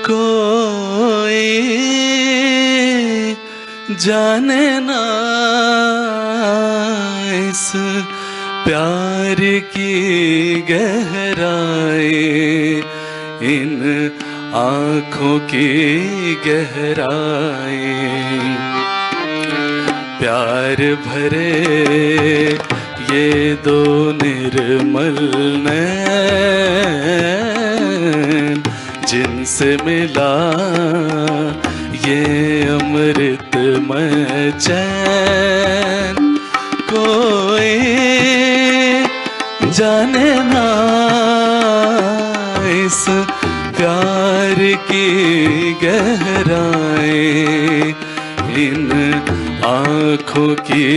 कोई जाने ना इस प्यार की गहराई, इन आँखों की गहराई। प्यार भरे ये दो निर्मल नैन, जिनसे मिला ये अमृतमय चैन। कोई जाने ना इस प्यार की गहराई, इन आँखों की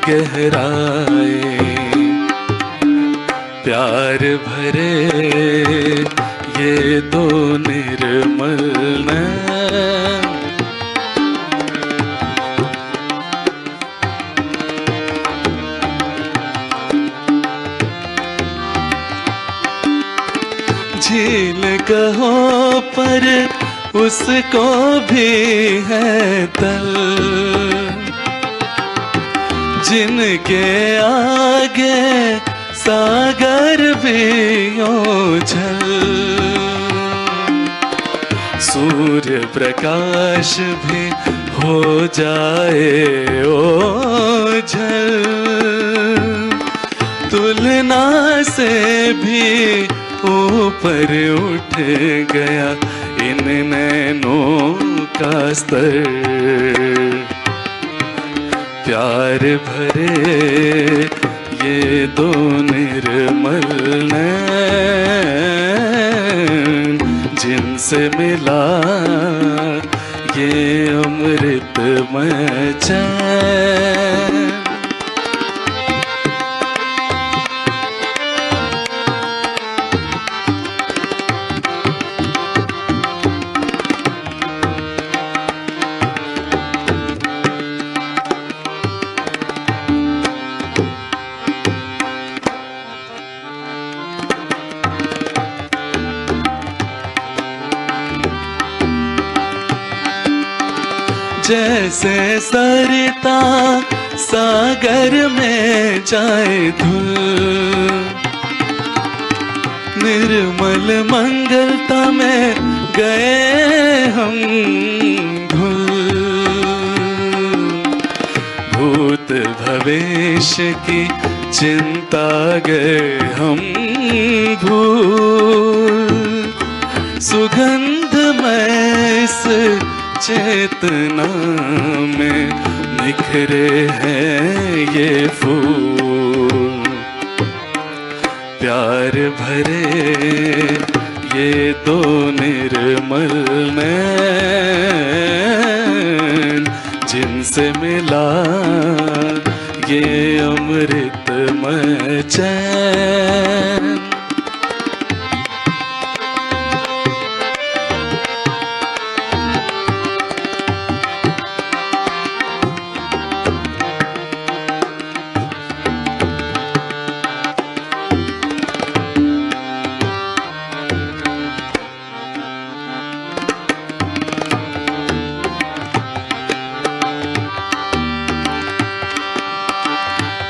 गहराई। प्यार भरे ये दो निर्मल नैन। झील कहो पर उसको भी है तल, जिनके आगे सागर भी ओझल। सूर्य प्रकाश भी हो जाए ओझल, तुलना से भी ऊपर उठ गया इन नैनों का स्तर। प्यार भरे ये दो निर्मल नैन, जिनसे मिला ये अमृतमय चैन। जैसे सरिता सागर में जाए धुल, निर्मल मंगलता में गए हम घुल। भूत भविष्य की चिंता गए हम भूल। सुगंध में इस चेतना में निखरे हैं ये फूल। प्यार भरे ये दो निर्मल नैन, जिनसे मिला ये अमृतमय चैन।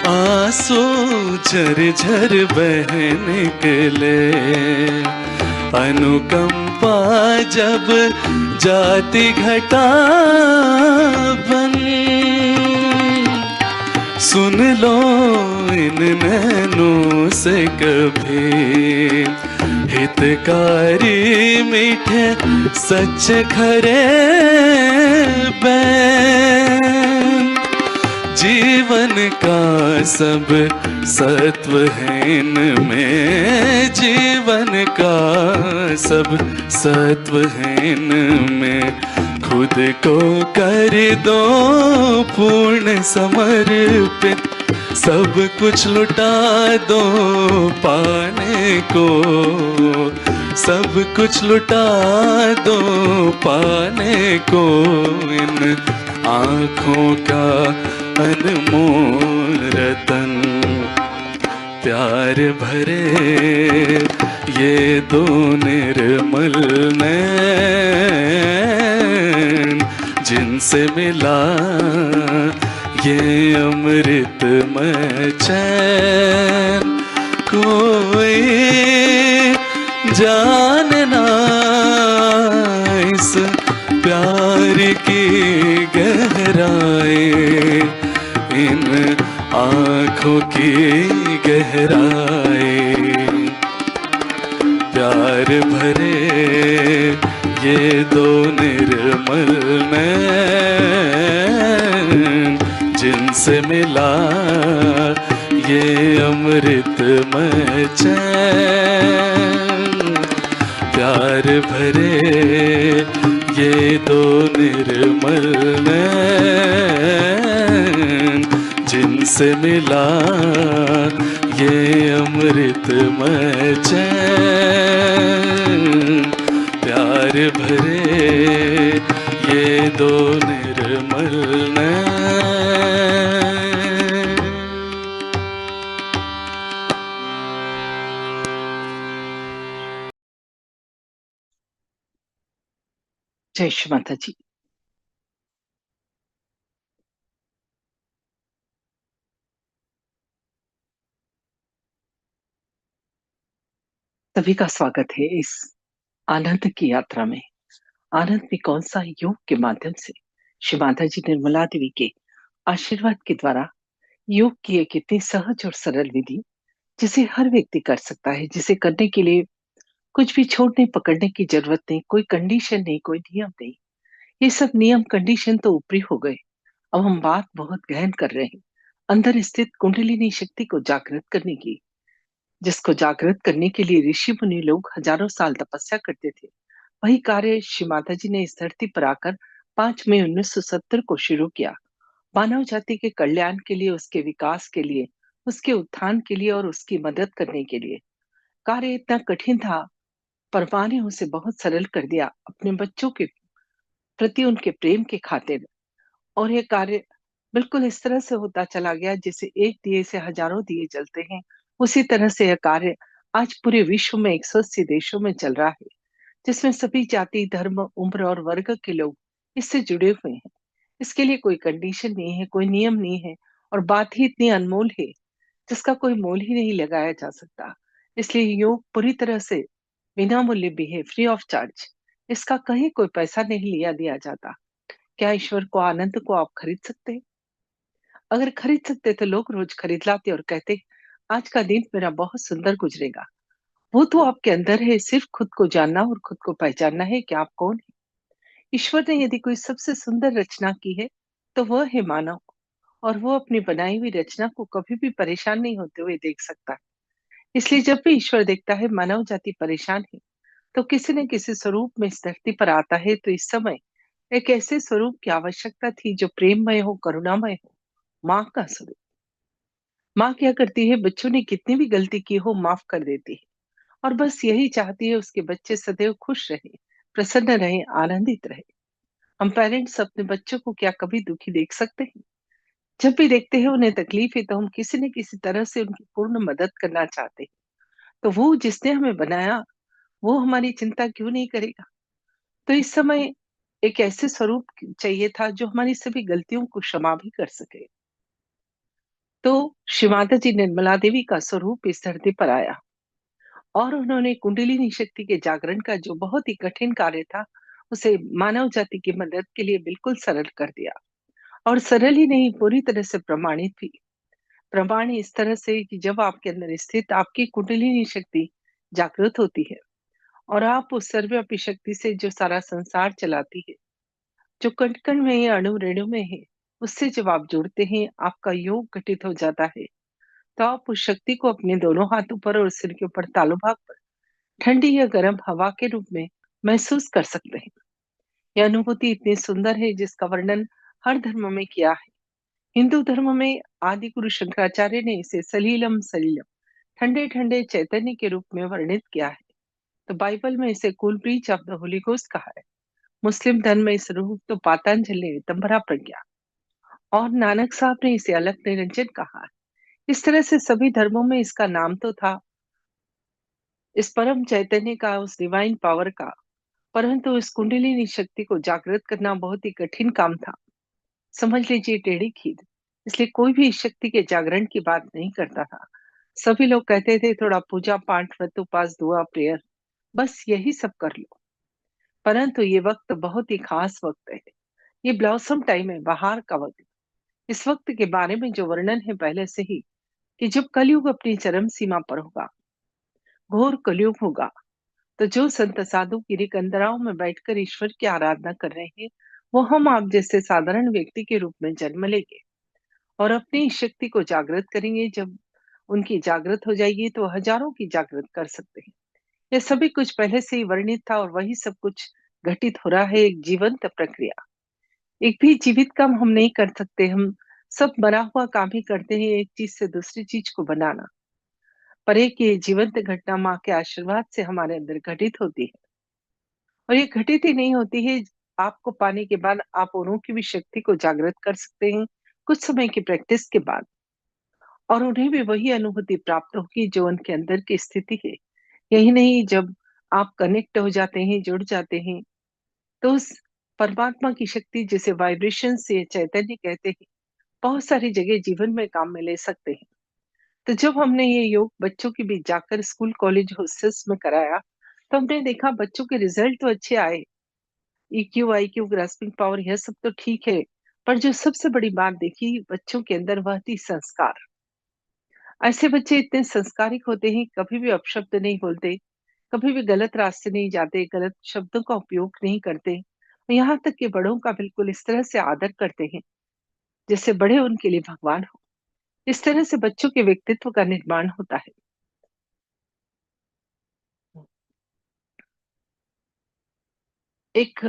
आंसू झरझर बह निकले, अनुकंपा जब जाती घटा बन। सुन लो इन नैनों से कभी हितकारी मीठे सच खरे बैन। जीवन का सब सत्व है इनमें, जीवन का सब सत्व है इनमें। खुद को कर दो पूर्ण समर्पित, सब कुछ लुटा दो पाने को। सब कुछ लुटा दो पाने को, इन आँखों का अनमोल रतन। प्यार भरे ये दो निर्मल नैन, जिनसे मिला ये अमृतमय चैन। कोई जानना इस प्यार की गहराई, इन आँखों की गहराई। प्यार भरे ये दो निर्मल नैन, जिनसे मिला ये अमृतमय चैन। प्यार भरे ये दो निर्मल नैन, जिनसे मिला ये अमृतमय चैन। प्यार भरे ये दो निर्मल नैन। जय श्री माता जी। सभी का स्वागत है इस आनंद की यात्रा में। आनंद में कौन सा? योग के माध्यम से श्री माता जी निर्मला देवी के आशीर्वाद के द्वारा योग की एक इतनी सहज और सरल विधि जिसे हर व्यक्ति कर सकता है, जिसे करने के लिए कुछ भी छोड़ने पकड़ने की जरूरत नहीं, कोई कंडीशन नहीं, कोई नियम नहीं। ये सब नियम कंडीशन तो ऊपरी हो गए, अब हम बात बहुत गहन कर रहे हैं अंदर स्थित कुंडलिनी शक्ति को जागृत करने की, जिसको जागृत करने के लिए ऋषि मुनि लोग हजारों साल तपस्या करते थे। वही कार्य श्री माता जी ने इस धरती पर आकर 5 मई 1970 को शुरू किया। मानव जाति के कल्याण के लिए, उसके विकास के लिए, उसके उत्थान के लिए और उसकी मदद करने के लिए। कार्य इतना कठिन था पर माँ ने उसे बहुत सरल कर दिया अपने बच्चों के प्रति उनके प्रेम के खातिर। और ये कार्य बिल्कुल इस तरह से होता चला गया जैसे एक दिए से हजारों दिए जलते हैं। उसी तरह से यह कार्य आज पूरे विश्व में 180 देशों में चल रहा है, जिसमें सभी जाति, धर्म, उम्र और वर्ग के लोग इससे जुड़े हुए हैं। इसके लिए कोई कंडीशन नहीं है, कोई नियम नहीं है, और बात ही इतनी अनमोल है जिसका कोई मोल ही नहीं लगाया जा सकता। इसलिए योग पूरी तरह से बिना मूल्य भी है, फ्री ऑफ चार्ज। इसका कहीं कोई पैसा नहीं लिया दिया जाता। क्या ईश्वर को, आनंद को आप खरीद सकते हैं? अगर खरीद सकते तो लोग रोज खरीद लाते और कहते आज का दिन मेरा बहुत सुंदर गुजरेगा। वो तो आपके अंदर है, सिर्फ खुद को जानना और खुद को पहचानना है कि आप कौन है। ईश्वर ने यदि कोई सबसे सुंदर रचना की है तो वह है मानव, और वो अपनी बनाई हुई रचना को कभी भी परेशान नहीं होते हुए देख सकता। इसलिए जब भी ईश्वर देखता है मानव जाति परेशान है, तो किसी न किसी स्वरूप में इस धरती पर आता है। तो इस समय एक ऐसे स्वरूप की आवश्यकता थी जो प्रेममय हो, करुणामय हो, माँ का स्वरूप। माँ क्या करती है, बच्चों ने कितनी भी गलती की हो माफ कर देती है, और बस यही चाहती है उसके बच्चे सदैव खुश रहे, प्रसन्न रहे, आनंदित रहे। हम पेरेंट्स अपने बच्चों को क्या कभी दुखी देख सकते हैं? जब भी देखते हैं उन्हें तकलीफ है तो हम किसी न किसी तरह से उनकी पूर्ण मदद करना चाहते हैं। तो वो जिसने हमें बनाया वो हमारी चिंता क्यों नहीं करेगा? तो इस समय एक ऐसे स्वरूप चाहिए था जो हमारी सभी गलतियों को क्षमा भी कर सके। तो श्री माता जी निर्मला देवी का स्वरूप इस धरती पर आया, और उन्होंने कुंडलिनी शक्ति के जागरण का जो बहुत ही कठिन कार्य था उसे मानव जाति की मदद के लिए बिल्कुल सरल कर दिया। और सरल ही नहीं, पूरी तरह से प्रमाणित भी। प्रमाण इस तरह से कि जब आपके अंदर स्थित आपकी कुंडलिनी शक्ति जागृत होती है और आप उस सर्वव्यापी शक्ति से जो सारा संसार चलाती है, जो कण कण में या अणु रेणु में है, उससे जब आप जुड़ते हैं, आपका योग घटित हो जाता है। तो आप उस शक्ति को अपने दोनों हाथों पर और सिर के ऊपर तालु भाग पर ठंडी या गर्म हवा के रूप में महसूस कर सकते हैं। यह अनुभूति इतनी सुंदर है जिसका वर्णन हर धर्म में किया है। हिंदू धर्म में आदि गुरु शंकराचार्य ने इसे सलीलम सलीलम, ठंडे ठंडे चैतन्य के रूप में वर्णित किया है। तो बाइबल में इसे cool breach of the Holi ghost कहा है। मुस्लिम धर्म में इस रूप तो पातंजलि ने रितंभरा प्रज्ञा, और नानक साहब ने इसे अलख निरंजन कहा है। इस तरह से सभी धर्मों में इसका नाम तो था, इस परम चैतन्य का, उस डिवाइन पावर का। परंतु इस कुंडलिनी शक्ति को जागृत करना बहुत ही कठिन काम था। समझ लीजिए टेढ़ी खीर। इसलिए कोई भी इस शक्ति के जागरण की बात नहीं करता था। सभी लोग कहते थे थोड़ा पूजा पाठ, व्रत उपवास, दुआ, प्रेयर, बस यही सब कर लो। परंतु ये वक्त बहुत ही खास वक्त है। ये ब्लॉसम टाइम है, बहार का वक्त। इस वक्त के बारे में जो वर्णन है पहले से ही, कि जब कलयुग अपनी चरम सीमा पर होगा, घोर कलयुग होगा, तो जो संत साधु गिरी कंदराओं में बैठकर ईश्वर की आराधना कर रहे हैं, वो हम आप जैसे साधारण व्यक्ति के रूप में जन्म लेंगे और अपनी इस शक्ति को जागृत करेंगे। जब उनकी जागृत हो जाएगी तो हजारों की जागृत कर सकते हैं। यह सभी कुछ पहले से ही वर्णित था और वही सब कुछ घटित हो रहा है। एक जीवंत प्रक्रिया। एक भी जीवित काम हम नहीं कर सकते। हम सब मरा हुआ काम ही करते हैं, एक चीज से दूसरी चीज को बनाना। पर एक ये जीवंत घटना माँ के आशीर्वाद से हमारे अंदर घटित होती है। और ये घटित ही नहीं होती है। आपको पाने के बाद आप औरों की भी शक्ति को जागृत कर सकते हैं, कुछ समय की प्रैक्टिस के बाद। और उन्हें भी वही अनुभूति प्राप्त होगी जो उनके अंदर की स्थिति है। यही नहीं, जब आप कनेक्ट हो जाते हैं, जुड़ जाते हैं, तो उस परमात्मा की शक्ति, जिसे वाइब्रेशन से चैतन्य कहते हैं, बहुत सारी जगह जीवन में काम में ले सकते हैं। तो जब हमने ये योग बच्चों के बीच जाकर स्कूल, कॉलेज, हॉस्टल्स में कराया, तो हमने देखा बच्चों के रिजल्ट तो अच्छे आए। ईक्यू, आईक्यू, ग्रास्पिंग पावर, यह सब तो ठीक है, पर जो सबसे बड़ी बात देखी बच्चों के अंदर, वह थी संस्कार। ऐसे बच्चे इतने संस्कारिक होते हैं, कभी भी अपशब्द नहीं बोलते, कभी भी गलत रास्ते नहीं जाते, गलत शब्दों का उपयोग नहीं करते, और यहाँ तक कि बड़ों का बिल्कुल इस तरह से आदर करते हैं जैसे बड़े उनके लिए भगवान हो। इस तरह से बच्चों के व्यक्तित्व का निर्माण होता है। एक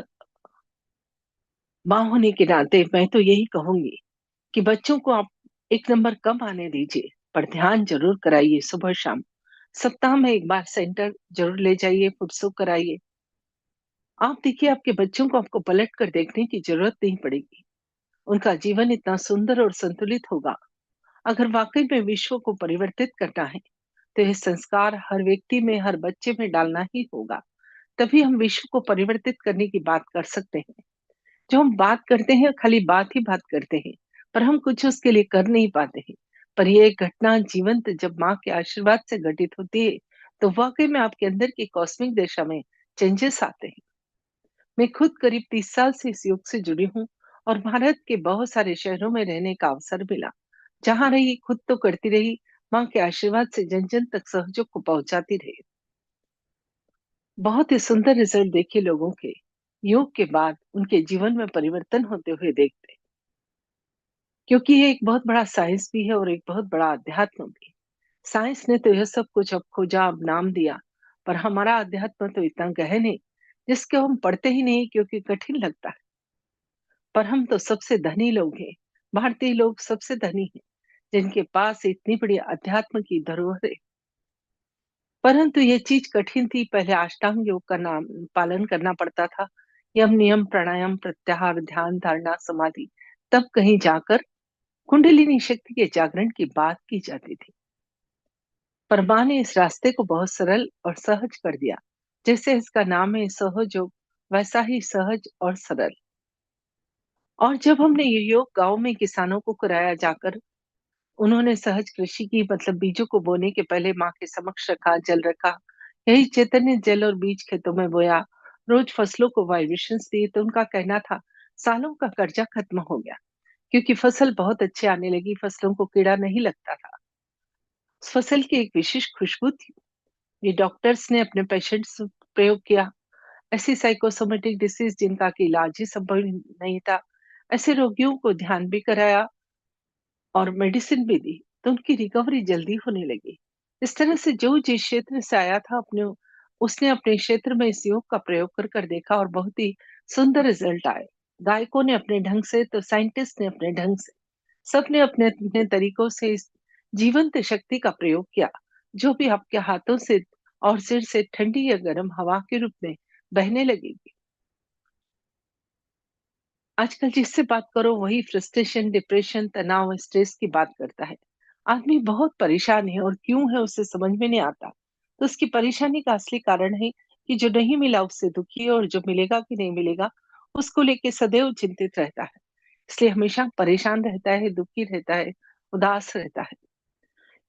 माँ होने के नाते मैं तो यही कहूंगी कि बच्चों को आप एक नंबर कम आने दीजिए, पर ध्यान जरूर कराइए सुबह शाम। सप्ताह में एक बार सेंटर जरूर ले जाइए, फुटसुक कराइए। आप देखिए आपके बच्चों को आपको पलट कर देखने की जरूरत नहीं पड़ेगी। उनका जीवन इतना सुंदर और संतुलित होगा। अगर वाकई में विश्व को परिवर्तित करना है, तो यह संस्कार हर व्यक्ति में, हर बच्चे में डालना ही होगा। तभी हम विश्व को परिवर्तित करने की बात कर सकते हैं। जो हम बात करते हैं, खाली बात ही बात करते हैं, पर हम कुछ उसके लिए कर नहीं पाते हैं। पर यह घटना जीवंत जब माँ के आशीर्वाद से घटित होती है, तो वाकई में आपके अंदर की कॉस्मिक दिशा में चेंजेस आते हैं। मैं खुद करीब 30 साल से इस योग से जुड़ी हूँ और भारत के बहुत सारे शहरों में रहने का अवसर मिला। जहाँ रही खुद तो करती रही, माँ के आशीर्वाद से जन जन तक सहयोग को पहुंचाती रही। बहुत ही सुंदर रिजल्ट देखे लोगों के। योग के बाद उनके जीवन में परिवर्तन होते हुए देखते, क्योंकि ये एक बहुत बड़ा साइंस भी है और एक बहुत बड़ा अध्यात्म भी। साइंस ने तो यह सब कुछ अब खोजा, अब नाम दिया, पर हमारा अध्यात्म तो इतना गहन है जिसको हम पढ़ते ही नहीं, क्योंकि कठिन लगता है। पर हम तो सबसे धनी लोग हैं। भारतीय लोग सबसे धनी हैं, जिनके पास इतनी बड़ी अध्यात्म की धरोहर है। परंतु ये चीज कठिन थी। पहले अष्टांग योग का नाम पालन करना पड़ता था। यम, नियम, प्राणायाम, प्रत्याहार, ध्यान, धारणा, समाधि। तब कहीं जाकर कुंडलिनी शक्ति के जागरण की बात की जाती थी। पर माँ ने इस रास्ते को बहुत सरल और सहज कर दिया। जैसे इसका नाम है सहज योग, वैसा ही सहज और सरल। और जब हमने ये योग गांव में किसानों को कराया जाकर, उन्होंने सहज कृषि की, मतलब बीजों को बोने के पहले माँ के समक्ष रखा, जल रखा। यही चैतन्य जल और बीज खेतों में बोया, रोज फसलों को वाइब्रेशंस दिए, तो उनका कहना था सालों का कर्जा खत्म हो गया, क्योंकि फसल बहुत अच्छे आने लगी, फसलों को कीड़ा नहीं लगता था। उस फसल की एक विशेष खुशबू थी। ये डॉक्टर्स ने अपने पेशेंट्स प्रयोग किया। ऐसी साइकोसोमेटिक डिसीज जिनका कि इलाज ही संभव नहीं था, ऐसे रोगियों को ध्यान भी कराया और मेडिसिन भी दी, तो उनकी रिकवरी जल्दी होने लगी। इस तरह से जो जिस क्षेत्र से आया था, अपने उसने अपने क्षेत्र में इस योग का प्रयोग कर कर देखा और बहुत ही सुंदर रिजल्ट आए। गायकों ने अपने ढंग से, तो साइंटिस्ट ने अपने ढंग से, सबने अपने अपने तरीकों से इस जीवंत शक्ति का प्रयोग किया, जो भी आपके हाथों से और सिर से ठंडी या गर्म हवा के रूप में बहने लगेगी। आजकल जिससे बात करो वही फ्रस्ट्रेशन, डिप्रेशन, तनाव, स्ट्रेस की बात करता है। आदमी बहुत परेशान है और क्यों है उसे समझ में नहीं आता। तो उसकी परेशानी का असली कारण है कि जो नहीं मिला उससे दुखी है और जो मिलेगा कि नहीं मिलेगा उसको लेके सदैव चिंतित रहता है। इसलिए हमेशा परेशान रहता है, दुखी रहता है, उदास रहता है।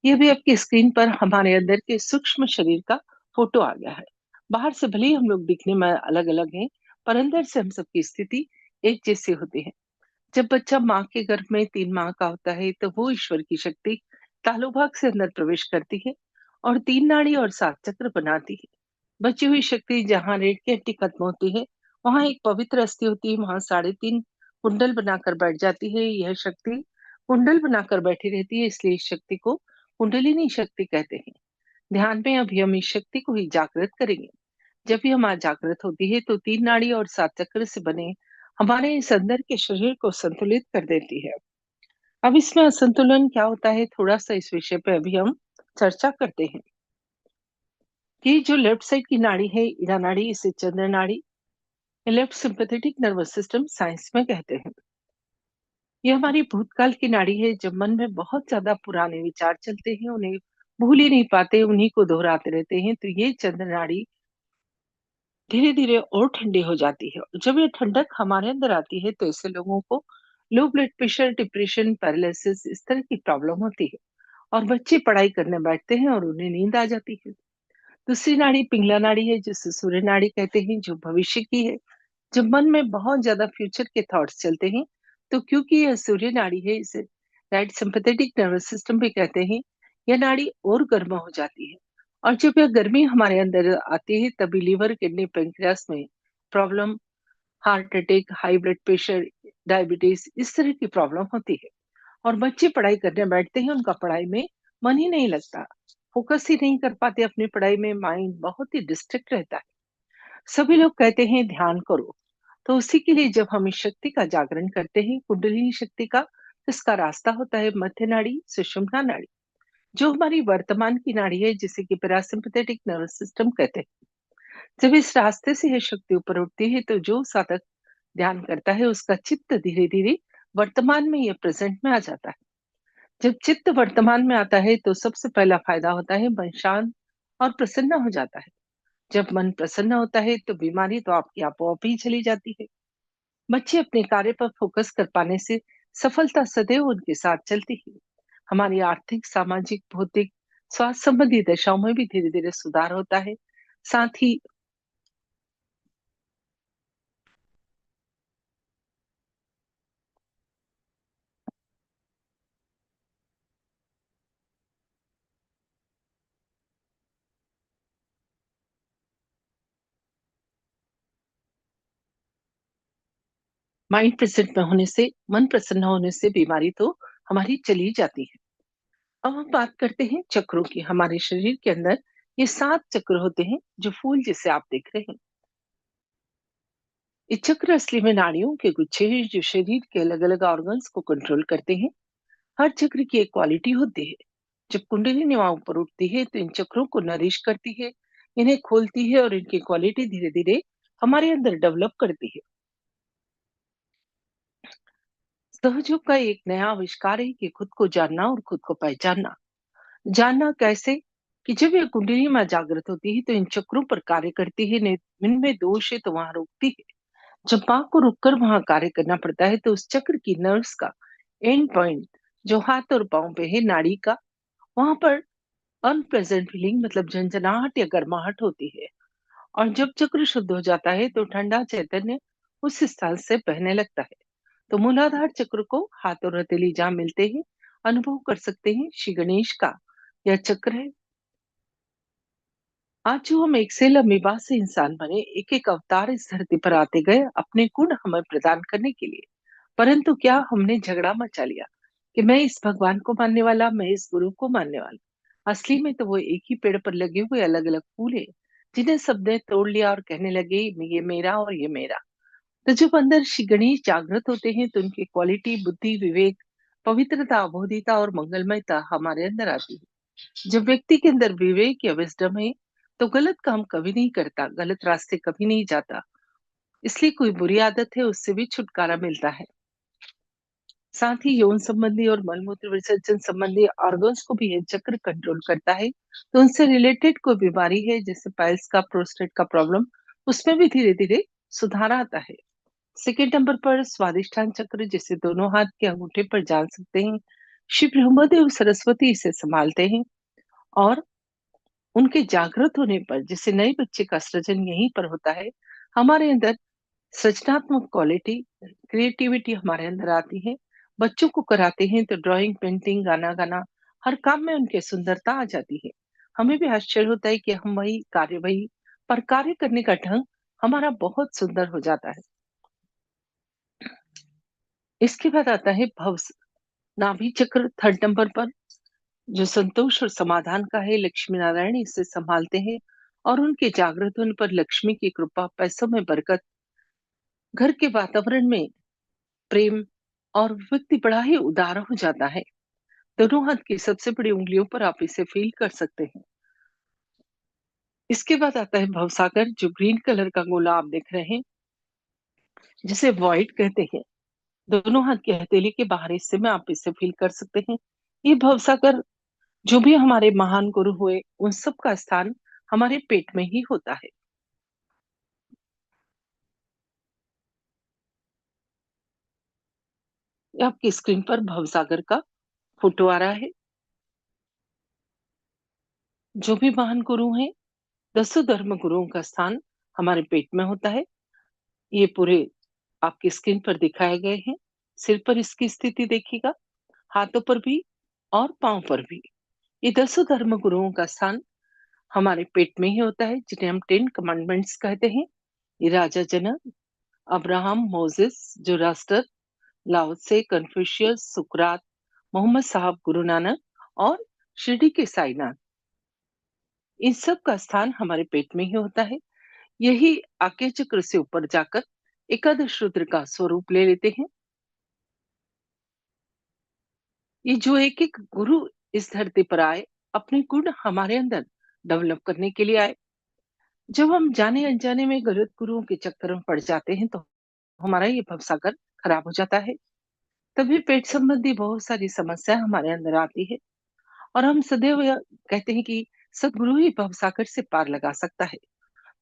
ये भी आपकी स्क्रीन पर हमारे अंदर के सूक्ष्म शरीर का फोटो आ गया है। बाहर से भले ही हम लोग दिखने में अलग-अलग हैं, पर अंदर से हम सबकी स्थिति एक जैसी होती है। जब बच्चा माँ के गर्भ में 3 माह का होता है, तो वो ईश्वर की शक्ति तालोभाग से अंदर प्रवेश करती है और 3 नाड़ी और 7 चक्र बनाती है। बची हुई शक्ति जहाँ रीढ़ की हड्डी खत्म होती है, वहाँ एक पवित्र अस्थि होती है, वहाँ 3.5 कुंडल बनाकर बैठ जाती है। यह शक्ति कुंडल बनाकर बैठी रहती है, इसलिए इस शक्ति को कुंडलिनी शक्ति कहते हैं। ध्यान में अभी हम इस शक्ति को ही जागृत करेंगे। जब भी हमारा जागृत होती है तो 3 नाड़ी और 7 चक्र से बने हमारे इस अंदर के शरीर को संतुलित कर देती है। अब इसमें असंतुलन क्या होता है, थोड़ा-सा इस विषय पे अभी हम चर्चा करते हैं। कि जो लेफ्ट साइड की नाड़ी है, ईरा नाड़ी, इसे चंद्र नाड़ी, left sympathetic nervous system science में कहते हैं। ये हमारी भूतकाल की नाड़ी है। जब मन में बहुत ज्यादा पुराने विचार चलते हैं, उन्हें भूल ही नहीं पाते, उन्हीं को दोहराते रहते हैं, तो ये चंद्र नाड़ी धीरे धीरे और ठंडी हो जाती है। और जब ये ठंडक हमारे अंदर आती है तो ऐसे लोगों को low blood pressure, depression, paralysis इस तरह की प्रॉब्लम होती है और बच्चे पढ़ाई करने बैठते हैं और उन्हें नींद आ जाती है। दूसरी नाड़ी पिंगला नाड़ी है, जिसे सूर्य नाड़ी कहते हैं, जो भविष्य की है। जब मन में बहुत ज्यादा फ्यूचर के थॉट्स चलते हैं, तो क्योंकि यह सूर्य नाड़ी है, इसे राइट सिंपैथेटिक नर्वस सिस्टम भी कहते हैं, यह नाड़ी और गर्म हो जाती है। और जब यह गर्मी हमारे अंदर आती है, तभी लीवर, किडनी, पेंक्रियास में problem, heart attack, high blood pressure, diabetes इस तरह की प्रॉब्लम होती है। और बच्चे पढ़ाई करने बैठते हैं, उनका पढ़ाई में मन ही नहीं लगता, फोकस ही नहीं कर पाते अपनी पढ़ाई में, माइंड बहुत ही डिस्ट्रैक्ट रहता है। सभी लोग कहते हैं ध्यान करो, तो उसी के लिए जब हम इस शक्ति का जागरण करते हैं, कुंडलिनी शक्ति का, तो इसका रास्ता होता है मध्य नाड़ी, सुषुम्ना नाड़ी, जो हमारी वर्तमान की नाड़ी है, जिसे कि पैरासिम्पथेटिक नर्वस सिस्टम कहते हैं। जब इस रास्ते से यह शक्ति ऊपर उठती है, तो जो साधक ध्यान करता है उसका चित्त धीरे धीरे वर्तमान में, या प्रेजेंट में आ जाता है। जब चित्त वर्तमान में आता है तो सबसे पहला फायदा होता है मन शांत और प्रसन्न हो जाता है। जब मन प्रसन्न होता है तो बीमारी तो आपकी आपो आप ही चली जाती है। बच्चे अपने कार्य पर फोकस कर पाने से सफलता सदैव उनके साथ चलती है। हमारी आर्थिक, सामाजिक, भौतिक, स्वास्थ्य संबंधी दशाओं में भी धीरे धीरे सुधार होता है। साथ ही माइंड प्रेजेंट में होने से, मन प्रसन्न होने से बीमारी तो हमारी चली जाती है। अब हम बात करते हैं चक्रों की। हमारे शरीर के अंदर ये 7 चक्र होते हैं, जो फूल जिसे आप देख रहे हैं। ये चक्र असली में नाड़ियों के गुच्छे हैं, जो शरीर के अलग अलग ऑर्गन्स को कंट्रोल करते हैं। हर चक्र की एक क्वालिटी होती है। जब कुंडली वहां ऊपर उठती है तो इन चक्रों को नरिश करती है, इन्हें खोलती है और इनकी क्वालिटी धीरे धीरे हमारे अंदर डेवलप करती है। सहयोग का एक नया आविष्कार है कि खुद को जानना और खुद को पहचानना। जानना कैसे? कि जब यह कुंडली मां जागृत होती है तो इन चक्रों पर कार्य करती है, इनमें दोष है तो वहां रोकती है। जब मां को रुककर वहां कार्य करना पड़ता है तो उस चक्र की नर्व्स का एंड पॉइंट, जो हाथ और पांव पे है, नाड़ी का, वहां पर अनप्लेजेंट फीलिंग मतलब झंझनाहट या गर्माहट होती है। और जब चक्र शुद्ध हो जाता है तो ठंडा चैतन्य उस स्थान से बहने लगता है। तो मूलाधार चक्र को हाथ और हथेली जहाँ मिलते हैं अनुभव कर सकते हैं। श्री गणेश का यह चक्र है। आज जो हम एक सेल अमीबा से इंसान बने, एक एक अवतार इस धरती पर आते गए अपने गुण हमें प्रदान करने के लिए। परंतु क्या हमने झगड़ा मचा लिया कि मैं इस भगवान को मानने वाला, मैं इस गुरु को मानने वाला। असली में तो वो एक ही पेड़ पर लगे हुए अलग अलग फूल है, जिन्हें सबने तोड़ लिया और कहने लगे ये मेरा और ये मेरा। तो जब अंदर श्री गणेश जागृत होते हैं तो उनकी क्वालिटी, बुद्धि, विवेक, पवित्रता, अबोधिता और मंगलमयता हमारे अंदर आती है। जब व्यक्ति के अंदर विवेक या विजडम है तो गलत काम कभी नहीं करता, गलत रास्ते कभी नहीं जाता। इसलिए कोई बुरी आदत है उससे भी छुटकारा मिलता है। साथ ही यौन संबंधी और मलमूत्र विसर्जन संबंधी ऑर्गन्स को भी ये चक्र कंट्रोल करता है। तो उनसे रिलेटेड कोई बीमारी है जैसे पाइल्स का, प्रोस्टेट का प्रॉब्लम, उसमें भी धीरे धीरे सुधार आता है। सेकेंड नंबर पर स्वादिष्ठान चक्र, जिसे दोनों हाथ के अंगूठे पर जान सकते हैं। शिव ब्रह्मदेव सरस्वती इसे संभालते हैं, और उनके जागृत होने पर जैसे नए बच्चे का सृजन यहीं पर होता है। हमारे अंदर सृजनात्मक क्वालिटी, क्रिएटिविटी हमारे अंदर आती है। बच्चों को कराते हैं तो ड्राइंग, पेंटिंग, गाना गाना, हर काम में उनके सुंदरता आ जाती है। हमें भी आश्चर्य होता है कि हम वही पर कार्य करने का ढंग हमारा बहुत सुंदर हो जाता है। इसके बाद आता है भव नाभि चक्र, थर्ड नंबर पर, जो संतोष और समाधान का है। लक्ष्मी नारायण इसे संभालते हैं, और उनके जागृत होने पर लक्ष्मी की कृपा, पैसों में बरकत, घर के वातावरण में प्रेम, और व्यक्ति बड़ा ही उदार हो जाता है। दोनों हाथ की सबसे बड़ी उंगलियों पर आप इसे फील कर सकते हैं। इसके बाद आता है भवसागर, जो ग्रीन कलर का गोला आप देख रहे हैं, जिसे वॉइड कहते हैं। दोनों हाथ की हथेली के बाहरी हिस्से में आप इसे फील कर सकते हैं। ये भवसागर, जो भी हमारे महान गुरु हुए, उन सब का स्थान हमारे पेट में ही होता है। ये आपकी स्क्रीन पर भवसागर का फोटो आ रहा है। जो भी महान गुरु हैं, दसों धर्म गुरुओं का स्थान हमारे पेट में होता है। ये पूरे आपकी स्क्रीन पर दिखाए गए हैं। सिर पर इसकी स्थिति देखिएगा, हाथों पर भी और पांव पर भी। ये दसों धर्म गुरुओं का स्थान हमारे पेट में ही होता है, जिन्हें हम 10 कमांडमेंट्स कहते हैं। ये राजा जनक, अब्राहम, मोसेस, जोरास्टर, लाओ से, कन्फ्यूशियस, सुकरात, मोहम्मद साहब, गुरु नानक, और शिरडी के साईनाथ, इन सब का स्थान हमारे पेट में ही होता है। यही आज्ञा चक्र से ऊपर जाकर एकादश रुद्र का स्वरूप ले लेते हैं। ये जो एक एक गुरु इस धरती पर आए, अपने गुण हमारे अंदर डेवलप करने के लिए आए। जब हम जाने अनजाने में गलत गुरुओं के चक्कर में पड़ जाते हैं, तो हमारा ये भवसागर खराब हो जाता है। तभी पेट संबंधी बहुत सारी समस्या हमारे अंदर आती है, और हम सदैव यह कहते हैं कि सदगुरु ही भवसागर से पार लगा सकता है।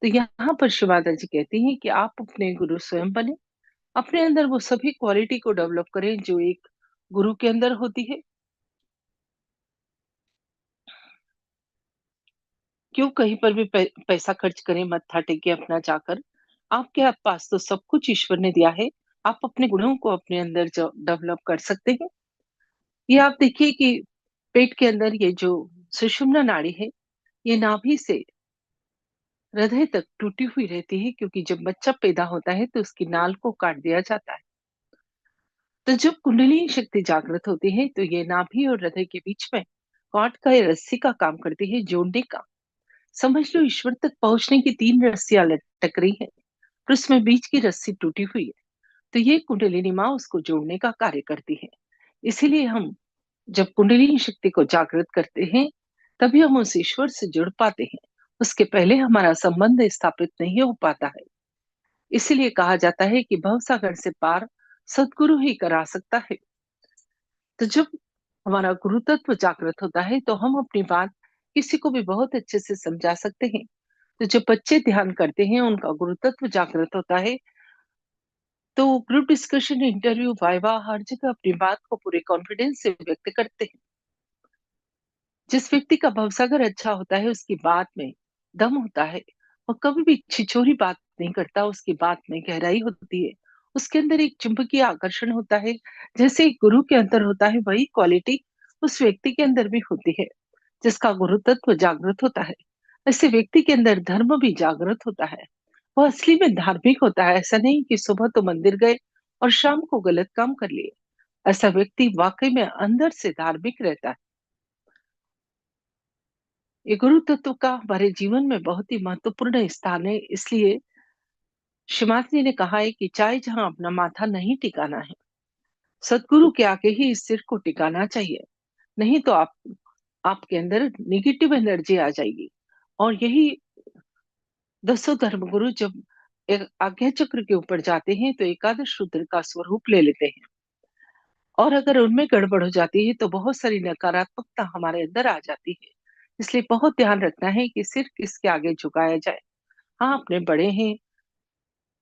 तो यहाँ पर शिव माता जी कहती हैं कि आप अपने गुरु स्वयं बने, अपने अंदर वो सभी क्वालिटी को डेवलप करें जो एक गुरु के अंदर होती है। क्यों कहीं पर भी पैसा खर्च करें, मत्था टेके अपना जाकर। आपके पास तो सब कुछ ईश्वर ने दिया है। आप अपने गुणों को अपने अंदर जो डेवलप कर सकते हैं। ये आप देखिए कि पेट के अंदर ये जो सुषुम्ना नाड़ी है, ये नाभि से हृदय तक टूटी हुई रहती है, क्योंकि जब बच्चा पैदा होता है तो उसकी नाल को काट दिया जाता है। तो जब कुंडली शक्ति जागृत होती है, तो ये नाभि और हृदय के बीच में कॉर्ड का या रस्सी का काम करती है, जोड़ने का। समझ लो ईश्वर तक पहुंचने की 3 रस्सियां लटक रही है, और उसमें बीच की रस्सी टूटी हुई है। तो ये कुंडलिनी माँ उसको जोड़ने का कार्य करती है। इसीलिए हम जब कुंडलिनी शक्ति को जागृत करते हैं, तभी हम उस ईश्वर से जुड़ पाते हैं। उसके पहले हमारा संबंध स्थापित नहीं हो पाता है। इसीलिए कहा जाता है कि भवसागर से पार सदगुरु ही करा सकता है। तो जब हमारा गुरु तत्व जागृत होता है, तो हम अपनी बात किसी को भी बहुत अच्छे से समझा सकते हैं। तो जब बच्चे ध्यान करते हैं, उनका गुरु तत्व जागृत होता है, तो ग्रुप डिस्कशन, इंटरव्यू, वाइवा, हर जगह अपनी बात को पूरे कॉन्फिडेंस से व्यक्त करते हैं। जिस व्यक्ति का भवसागर अच्छा होता है, उसकी बात में दम होता है, और कभी भी छिछोरी बात नहीं करता, उसकी बात में गहराई होती है। उसके अंदर एक चुंबकीय आकर्षण होता है। जैसे एक गुरु के अंदर होता है, वही क्वालिटी उस व्यक्ति के अंदर भी होती है, जिसका गुरु तत्व जागृत होता है। ऐसे व्यक्ति के अंदर धर्म भी जागृत होता है। वो असली में धार्मिक होता है। ऐसा नहीं कि सुबह तो मंदिर गए और शाम को गलत काम कर लिए। ऐसा व्यक्ति वाकई में अंदर से धार्मिक रहता है। ये गुरु तत्व का हमारे जीवन में बहुत ही महत्वपूर्ण स्थान है। इसलिए श्रीमाता जी ने कहा है कि चाहे जहां अपना माथा नहीं टिकाना है, सदगुरु के आगे ही इस सिर को टिकाना चाहिए। नहीं तो आपके अंदर निगेटिव एनर्जी आ जाएगी। और यही दसों धर्मगुरु जब एक आज्ञा चक्र के ऊपर जाते हैं, तो एकादश रुद्र का स्वरूप ले लेते हैं। और अगर उनमें गड़बड़ हो जाती है तो बहुत सारी नकारात्मकता हमारे अंदर आ जाती है। इसलिए बहुत ध्यान रखना है कि सिर किसके आगे झुकाया जाए। हाँ, अपने बड़े हैं,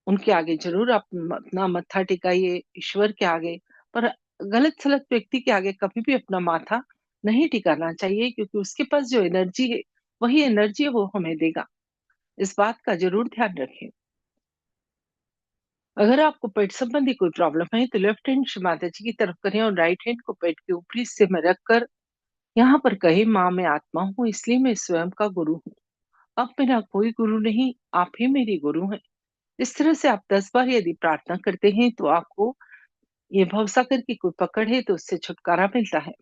उनके आगे ज़रूर आप अपना मत्था टिकाइए, ईश्वर के आगे, पर गलत-सलत व्यक्ति के आगे कभी भी अपना माथा नहीं टिकाना चाहिए, क्योंकि उसके पास जो एनर्जी है, वही एनर्जी वो हमें देगा। इस बात का ज़रूर ध्यान रखें। अगर आपको पेट संबंधी कोई प्रॉब्लम है, तो लेफ्ट हैंड श्री माता जी की तरफ करें और राइट हैंड को पेट के ऊपरी हिस्से में रखकर यहाँ पर कहें, माँ मैं आत्मा हूँ, इसलिए मैं स्वयं का गुरु हूँ। अब मेरा कोई गुरु नहीं, आप ही मेरी गुरु हैं। इस तरह से आप 10 बार यदि प्रार्थना करते हैं, तो आपको ये भवसागर की कोई पकड़ है तो उससे छुटकारा मिलता है।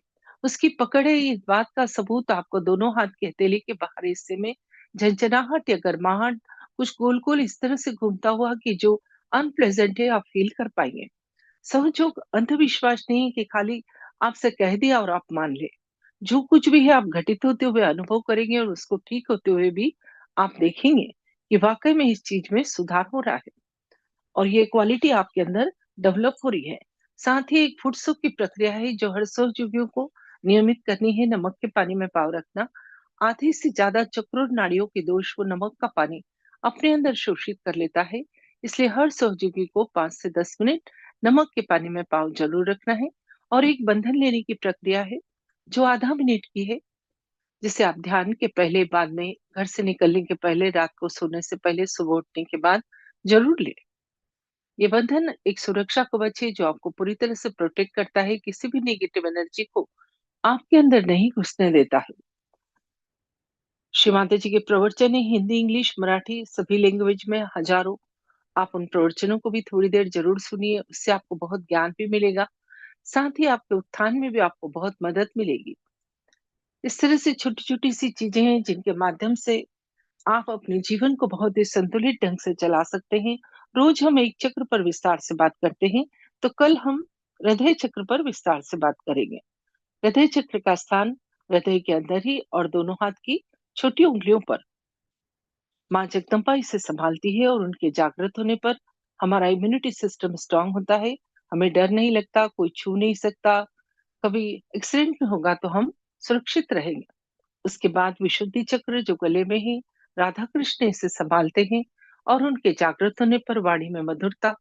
उसकी पकड़ है, इस बात का सबूत आपको दोनों हाथ की हथेली के बाहरी हिस्से में झंझनाहट या गर्माहट कुछ गोल-गोल इस तरह से घूमता हुआ कि जो अनप्लेजेंट है, आप फील कर पाएँगे। सहयोग अंधविश्वास नहीं है कि खाली आपसे कह दिया और आप मान लें। जो कुछ भी है आप घटित होते हुए अनुभव करेंगे और उसको ठीक होते हुए भी आप देखेंगे कि वाक़ई में इस चीज़ में सुधार हो रहा है। और ये क्वालिटी आपके अंदर डेवलप हो रही है। साथ ही एक फुटसुक की प्रक्रिया है जो हर सहयोगियों को नियमित करनी है। नमक के पानी में पाँव रखना। आधे से ज़्यादा चक्रों और नाड़ियों के दोष को नमक का पानी अपने अंदर शोषित कर लेता है। इसलिए हर सहयोगी को 5 से 10 मिनट नमक के पानी में पाँव ज़रूर रखना है। और एक बंधन लेने की प्रक्रिया है जो आधा मिनट की है, जिसे आप ध्यान के पहले, बाद में, घर से निकलने के पहले, रात को सोने से पहले, सुबह उठने के बाद ज़रूर लें। ये बंधन एक सुरक्षा कवच है जो आपको पूरी तरह से प्रोटेक्ट करता है, किसी भी नेगेटिव एनर्जी को आपके अंदर नहीं घुसने देता है। श्री माता जी के प्रवचन है हिंदी, इंग्लिश, मराठी सभी लैंग्वेज में हजारों। आप उन प्रवचनों को भी थोड़ी देर जरूर सुनिए, उससे आपको बहुत ज्ञान भी मिलेगा। साथ ही आपके उत्थान में भी आपको बहुत मदद मिलेगी। इस तरह से छोटी-छोटी सी चीजें हैं जिनके माध्यम से आप अपने जीवन को बहुत ही संतुलित ढंग से चला सकते हैं। रोज हम एक चक्र पर विस्तार से बात करते हैं, तो कल हम हृदय चक्र पर विस्तार से बात करेंगे। हृदय चक्र का स्थान हृदय के अंदर ही और दोनों हाथ की छोटी उंगलियों पर। माँ जगदम्बा इसे संभालती है और उनके जागृत होने पर हमारा इम्यूनिटी सिस्टम स्ट्रांग होता है। हमें डर नहीं लगता, कोई छू नहीं सकता। कभी एक्सीडेंट में होगा तो हम सुरक्षित रहेंगे। उसके बाद विशुद्धि चक्र जो गले में है, राधा कृष्ण इसे संभालते हैं और उनके जागृत होने पर वाणी में मधुरता,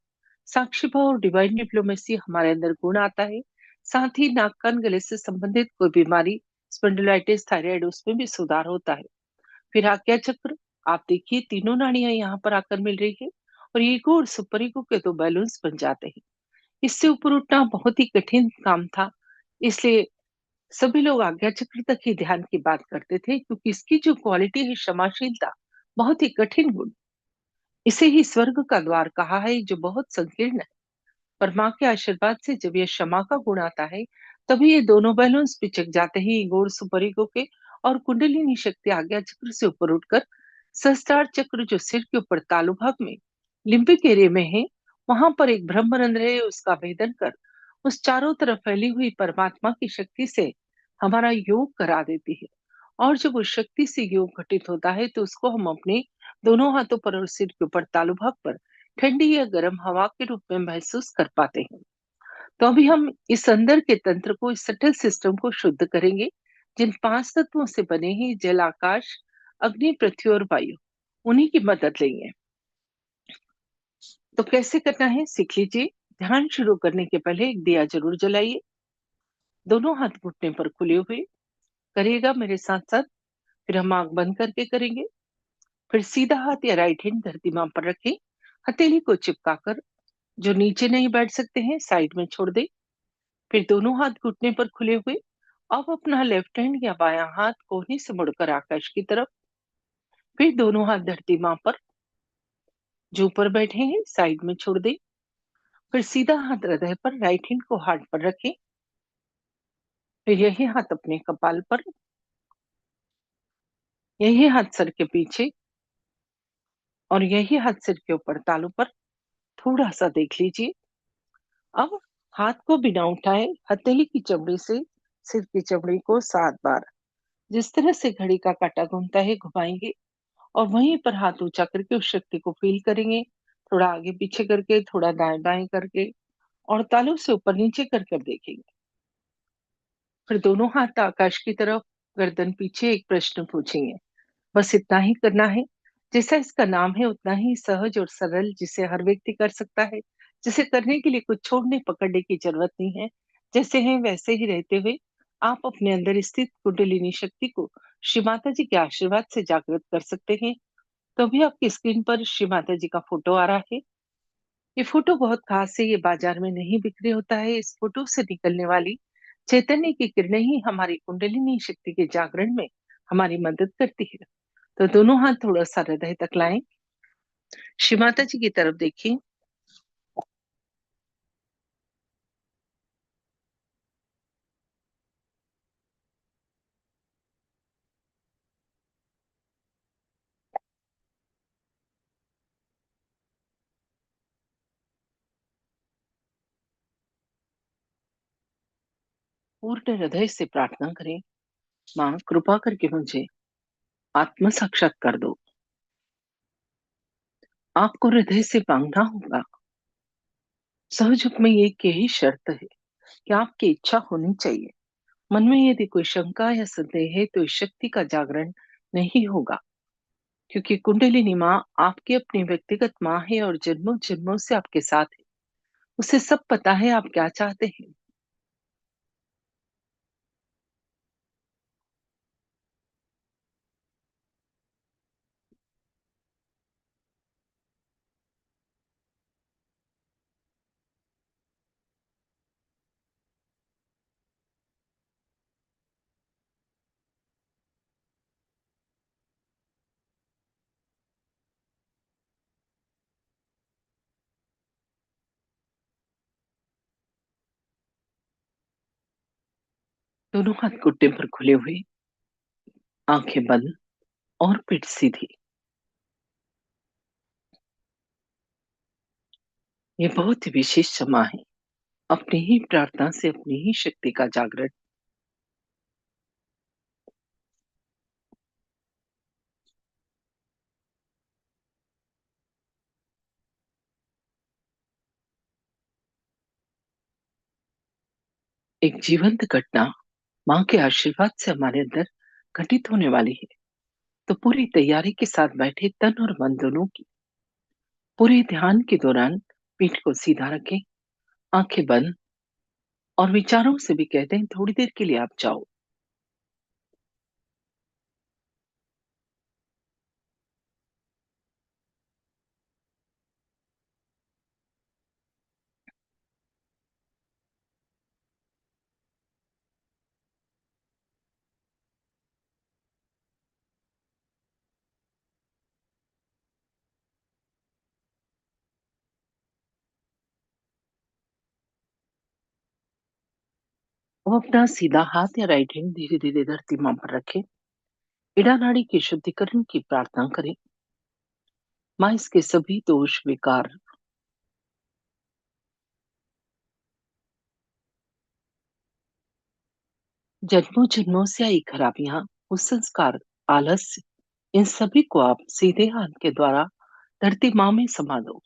साक्षी भाव और डिवाइन डिप्लोमेसी हमारे अंदर गुण आता है। साथ ही नाक कान गले से संबंधित कोई बीमारी, स्पॉन्डिलाइटिस, थायराइड, उसमें भी सुधार होता है। फिर आज्ञा चक्र, आप देखिए तीनों नाड़ियां यहाँ पर आकर मिल रही है और ईगो और सुपर ईगो के दो बैलेंस बन जाते हैं। इससे ऊपर उठना बहुत ही कठिन काम था, इसलिए सभी लोग आज्ञा चक्र तक ही ध्यान की बात करते थे, क्योंकि इसकी जो क्वालिटी है क्षमाशीलता, बहुत ही कठिन गुण। इसे ही स्वर्ग का द्वार कहा है, जो बहुत संकीर्ण है। पर माँ के आशीर्वाद से जब ये क्षमा का गुण आता है, तभी ये दोनों बैलेंस पिचक जाते हैं ईगो और सुपर ईगो के। और कुंडलिनी शक्ति आज्ञा चक्र से ऊपर उठकर सहस्त्रार चक्र जो सिर के ऊपर तालु भाग में लिम्बिक एरिया में है, वहां पर एक ब्रह्मरंध्र है, उसका भेदन कर उस चारों तरफ फैली हुई परमात्मा की शक्ति से हमारा योग करा देती है। और जब उस शक्ति से योग घटित होता है, तो उसको हम अपने दोनों हाथों पर और सिर के ऊपर तालु भाग पर ठंडी या गर्म हवा के रूप में महसूस कर पाते हैं। तो अभी हम इस अंदर के तंत्र को, इस सटल सिस्टम को शुद्ध करेंगे, जिन 5 तत्वों से बने हैं जल, आकाश, अग्नि, पृथ्वी और वायु, उन्हीं की मदद लेंगे। तो कैसे करना है सीख लीजिए। ध्यान शुरू करने के पहले एक दिया जरूर जलाइए। दोनों हाथ घुटने पर खुले हुए करिएगा मेरे साथ साथ। फिर हम आंख बंद करके करेंगे। फिर सीधा हाथ या राइट हैंड धरती मां पर रखें। हथेली को चिपकाकर, जो नीचे नहीं बैठ सकते हैं साइड में छोड़ दें। फिर दोनों हाथ घुटने पर खुले हुए अब अपना लेफ्ट हैंड या बायां हाथ कोहनी से मुड़कर आकाश की तरफ। फिर दोनों हाथ धरती मां पर जो ऊपर बैठे हैं साइड में छोड़ दें। फिर सीधा हाथ हृदय पर, राइट हैंड को हार्ट पर रखें। फिर यही हाथ अपने कपाल पर, यही हाथ सर के पीछे और यही हाथ सिर के ऊपर तालू पर। थोड़ा सा देख लीजिए। अब हाथ को बिना उठाए हथेली की चमड़ी से सिर की चमड़ी को 7 बार, जिस तरह से घड़ी का काटा घूमता है, घुमाएंगे। और वहीं पर हाथ ऊंचा करके उस शक्ति को फील करेंगे, थोड़ा आगे पीछे करके, थोड़ा दाएं बाएं करके। और तालू से ऊपर नीचे कर कर देखेंगे। फिर दोनों हाथ आकाश की तरफ, गर्दन पीछे, एक प्रश्न पूछेंगे। बस इतना ही करना है। जैसा इसका नाम है उतना ही सहज और सरल, जिसे हर व्यक्ति कर सकता है। जिसे करने के लिए कुछ छोड़ने पकड़ने की जरूरत नहीं है। जैसे हैं वैसे ही रहते हुए आप अपने अंदर स्थित कुंडलिनी शक्ति को श्री माता जी के आशीर्वाद से जागृत कर सकते हैं। तो अभी आपकी स्क्रीन पर श्री माता जी का फोटो आ रहा है। ये फोटो बहुत खास है, ये बाजार में नहीं बिक्री होता है। इस फोटो से निकलने वाली चैतन्य की किरणें ही हमारी कुंडलिनी शक्ति के जागरण में हमारी मदद करती है। तो दोनों हाथ थोड़ा सा हृदय तक लाएं, श्री माता जी की तरफ देखिए। पूर्ण हृदय से प्रार्थना करें, माँ कृपा करके मुझे आत्म साक्षात्कार दो। आपको हृदय से मांगना होगा। सहज में एक यही शर्त है कि आपकी इच्छा होनी चाहिए। मन में यदि कोई शंका या संदेह है तो इस शक्ति का जागरण नहीं होगा, क्योंकि कुंडलिनी माँ आपकी अपनी व्यक्तिगत माँ है और जन्मों जन्मों से आपके साथ है। उसे सब पता है आप क्या चाहते हैं। दोनों हाथ घुटने पर खुले हुए, आंखें बंद और पीठ सीधी। ये बहुत ही विशेष समय है, अपनी ही प्रार्थना से अपनी ही शक्ति का जागरण। एक जीवंत घटना माँ के आशीर्वाद से हमारे अंदर घटित होने वाली है। तो पूरी तैयारी के साथ बैठे तन और मन दोनों की। पूरे ध्यान के दौरान पीठ को सीधा रखें, आंखें बंद और विचारों से भी कहते हैं थोड़ी देर के लिए आप जाओ। वो अपना सीधा हाथ या राइट हैंड धीरे धीरे धरती मां पर रखें। इड़ा नाड़ी के शुद्धिकरण की प्रार्थना करें। माँ इसके सभी दोष विकार, जन्मों जन्मों से आई खराबियां, कुसंस्कार, आलस्य, इन सभी को आप सीधे हाथ के द्वारा धरती माँ में समा दो।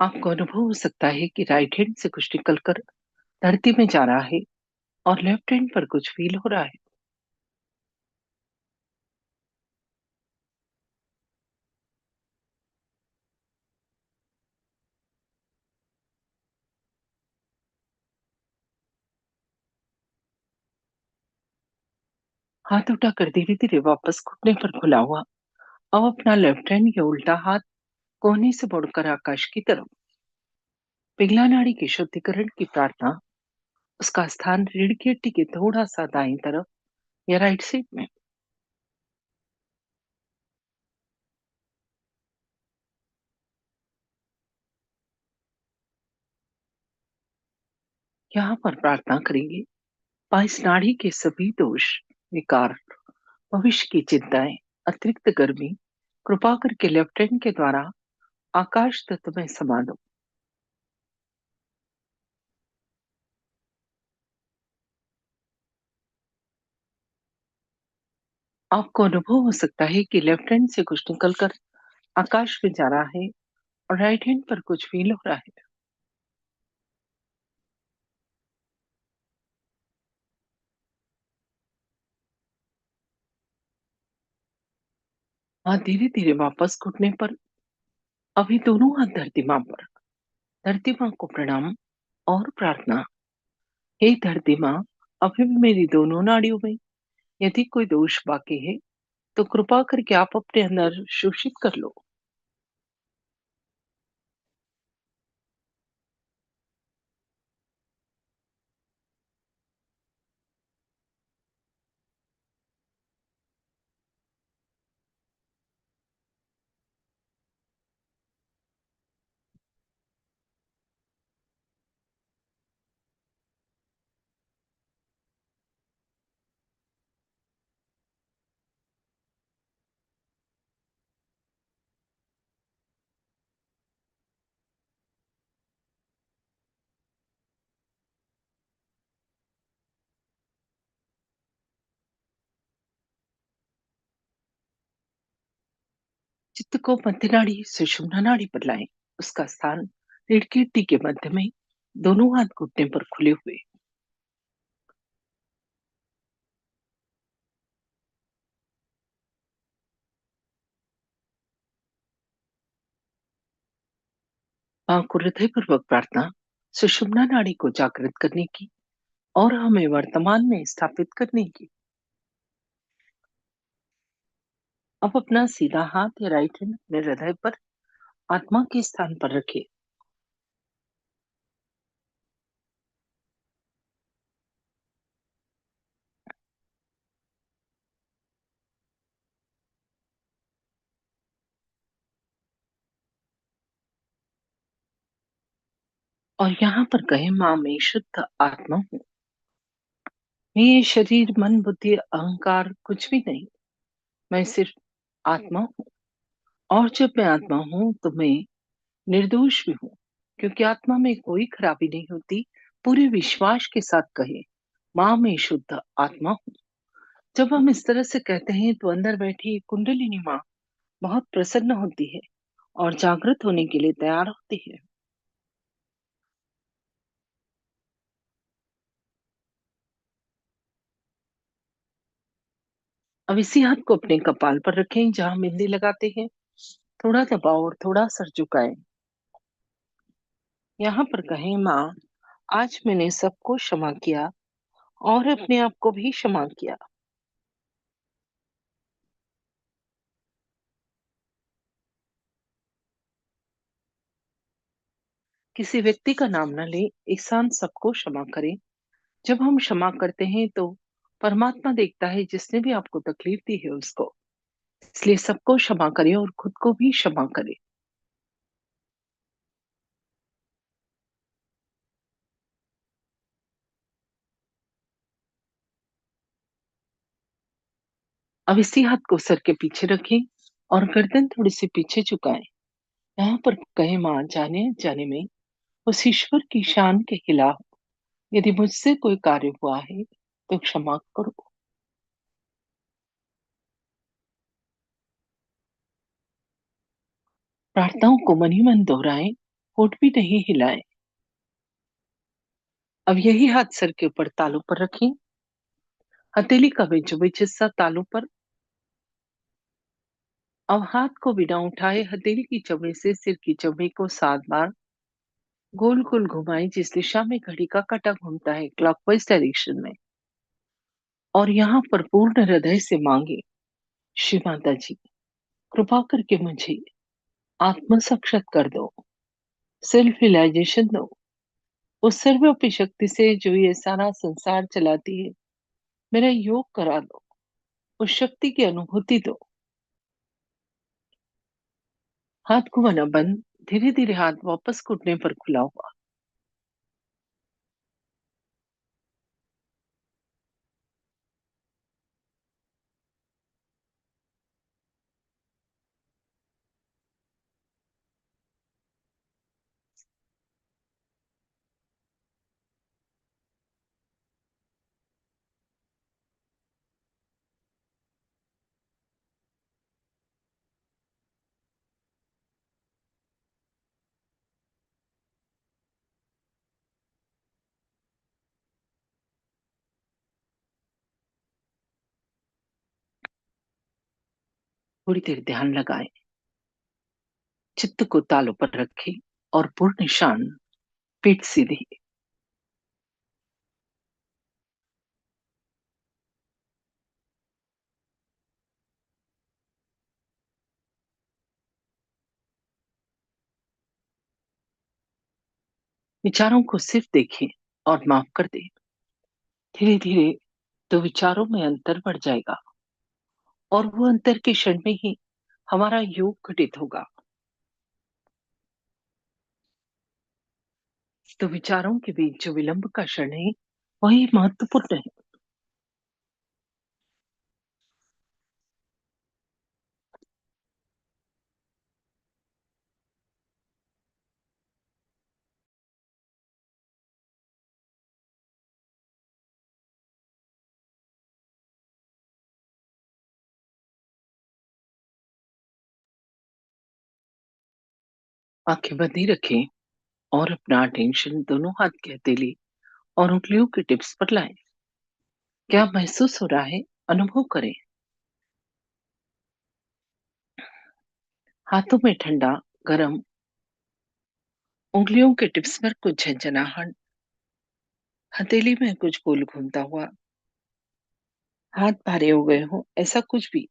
आपको अनुभव हो सकता है कि राइट हैंड से कुछ निकलकर धरती में जा रहा है और लेफ्ट हैंड पर कुछ फील हो रहा है। हाथ उठाकर धीरे धीरे वापस घुटने पर खुला हुआ। अब अपना लेफ्ट हैंड या उल्टा हाथ कोहनी से मोड़कर आकाश की तरफ। पिघला नाड़ी के शुद्धिकरण की प्रार्थना। उसका स्थान रीढ़ की हड्डी के थोड़ा सा दाईं तरफ या राइट साइड में। यहाँ पर प्रार्थना करेंगे, इस नाड़ी के सभी दोष, विकार, भविष्य की चिंताएं, अतिरिक्त गर्मी कृपा करके लेफ्ट हैंड के द्वारा आकाश तत्व में समा दो। आपको अनुभव हो सकता है कि लेफ्ट हैंड से कुछ निकलकर आकाश में जा रहा है और राइट हैंड पर कुछ फील हो रहा है। हाथ धीरे धीरे वापस घुटने पर। अभी दोनों हाथ धरती माँ पर। धरती माँ को प्रणाम और प्रार्थना। हे धरती माँ, अभी भी मेरी दोनों नाड़ियों में यदि कोई दोष बाकी है तो कृपा करके आप अपने अंदर शोषित कर लो। चित्त को मध्य नाड़ी सुषुम्ना नाड़ी पर लाएं। उसका स्थान रीढ़ की हड्डी के मध्य में, दोनों हाथ घुटने पर खुले हुए। मां को हृदय पूर्वक प्रार्थना, सुषुम्ना नाड़ी को जागृत करने की और हमें वर्तमान में स्थापित करने की। अब अपना सीधा हाथ या राइट हैंड अपने हृदय पर आत्मा के स्थान पर रखें और यहाँ पर कहें, माँ मैं शुद्ध आत्मा हूँ। मैं ये शरीर, मन, बुद्धि, अहंकार कुछ भी नहीं। मैं सिर्फ आत्मा हूँ। और जब मैं आत्मा हूँ तो मैं निर्दोष भी हूँ, क्योंकि आत्मा में कोई खराबी नहीं होती। पूरे विश्वास के साथ कहे, माँ मैं शुद्ध आत्मा हूँ। जब हम इस तरह से कहते हैं तो अंदर बैठी कुंडलिनी माँ बहुत प्रसन्न होती है और जागृत होने के लिए तैयार होती है। अब इसी हाथ को अपने कपाल पर रखें जहां मेहंदी लगाते हैं। थोड़ा दबाओ और थोड़ा सर झुकाएं। यहाँ पर कहें, माँ आज मैंने सबको क्षमा किया और अपने आप को भी क्षमा किया। किसी व्यक्ति का नाम न ले, एक साथ सबको क्षमा करें। जब हम क्षमा करते हैं तो परमात्मा देखता है जिसने भी आपको तकलीफ दी है उसको। इसलिए सबको क्षमा करें और खुद को भी क्षमा करें। अब इसी हाथ को सर के पीछे रखें और गर्दन थोड़ी सी पीछे झुकाएं। यहाँ पर कहे, मां जाने जाने में उस ईश्वर की शान के खिलाफ यदि मुझसे कोई कार्य हुआ है तो क्षमा करो। प्रार्थनाओं को मन ही मन दोहराएं, होठ भी नहीं हिलाएं। अब यही हाथ सर के ऊपर तालू पर रखें। हथेली का बीचों बीच हिस्सा तालू पर। अब हाथ को बिना उठाए हथेली की चमड़ी से सिर की चमड़ी को 7 बार गोल गोल घुमाएं, जिस दिशा में घड़ी का काटा घूमता है, क्लॉकवाइज डायरेक्शन में। और यहाँ पर पूर्ण हृदय से मांगे, श्री माता जी, कृपा करके मुझे आत्म साक्षात कर दो, सेल्फ रियलाइजेशन दो, उस सर्वव्यापी शक्ति से जो ये सारा संसार चलाती है, मेरा योग करा दो, उस शक्ति की अनुभूति दो। हाथ घुमाना बंद, धीरे धीरे हाथ वापस घुटने पर खुला हुआ। थोड़ी देर ध्यान लगाएं, चित्त को तालू पर रखें और पूर्ण शांत, पीठ सीधी। विचारों को सिर्फ देखें और माफ कर दें। धीरे धीरे तो विचारों में अंतर बढ़ जाएगा और वो अंतर के क्षण में ही हमारा योग घटित होगा। तो विचारों के बीच जो विलंब का क्षण है, वही महत्वपूर्ण है। आंखें बंद ही रखें और अपना अटेंशन दोनों हाथ की हथेली और उंगलियों के टिप्स पर लाएं। क्या महसूस हो रहा है, अनुभव करें। हाथों में ठंडा, गरम, उंगलियों के टिप्स पर कुछ झंझनाहट, हथेली में कुछ गोल घूमता हुआ, हाथ भारे हो गए हो, ऐसा कुछ भी